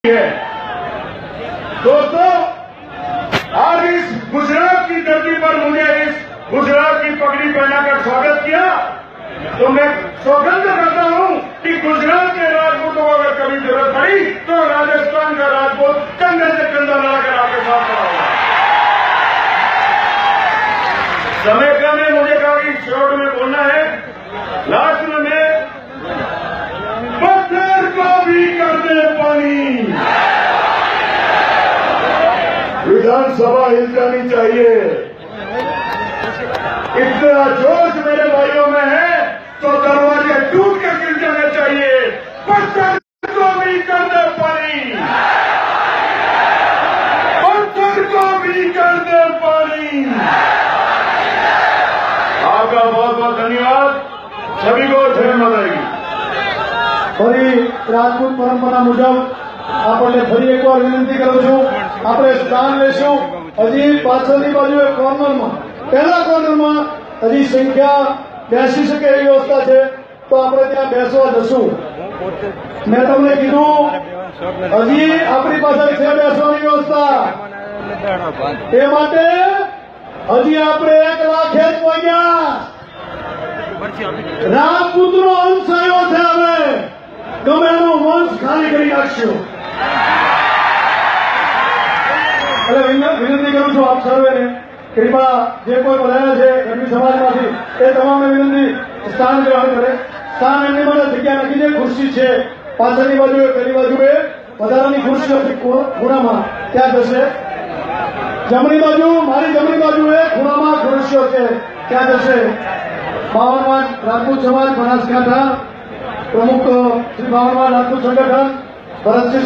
है। दोस्तों, आज इस गुजरात की धरती पर मुझे इस गुजरात की पगड़ी पहनाकर स्वागत किया, तो मैं सौगंध करता हूं कि गुजरात के राजपूतों को अगर कभी जरूरत पड़ी तो राजस्थान का राजपूत कंधे से कंधा लगाकर आपके साथ खड़ा होगा। समय कम है, मुझे कहा कि शॉर्ट में बोलना है। लास्ट में मैं पत्थर को भी कर दे पानी, विधानसभा हिल जानी चाहिए। इतना जोश मेरे भाइयों में है तो दरवाजे टूट कर गिर जाने चाहिए। पत्थर को भी कर दे पानी, पत्थर को भी कर दे पानी। आपका बहुत बहुत धन्यवाद। सभी को जय माता दी। ફરી રાજપૂત પરંપરા મુજબ આપણે ફરી એકવાર વિનંતી કરું છું, આપણે સ્થાન લેશું હજી પાછળની બાજુએ કોર્નરમાં, પહેલા કોર્નરમાં હજી સંખ્યા બેસી શકે એવી વ્યવસ્થા છે, તો આપણે ત્યાં બેસવા જશું। મેં તમને કીધું હજી આપણી પાસે છે બેસવાની વ્યવસ્થા, તે માટે હજી આપણે 1 લાખે જ પહોંચ્યા। રાજપૂતનો અંશ આવ્યો છે, હવે ગમે એનો વંશ ખાલી કરી નાખશો। એટલે વિનંતી કરું છું આપ સર્વેને, કૃપા જે કોઈ બોલાયા છે એમની સમાજમાંથી એ તમામને વિનંતી સ્થાન ગ્રહણ કરે। સ્થાન એમની માટે જગ્યા નાખી દે, ખુરશી છે પાછળની બાજુએ, પેલી બાજુએ વધારાની ખુરશીઓ ખૂણામાં ત્યાં જશે। જમણી બાજુ, મારી જમણી બાજુએ ખૂણામાં ખુરશીઓ છે ત્યાં જશે। 52 રાજપૂત સમાજ બનાસકાંઠા પ્રમુખ શ્રી 52 રાજપૂત સંગઠન ભરતસિંહ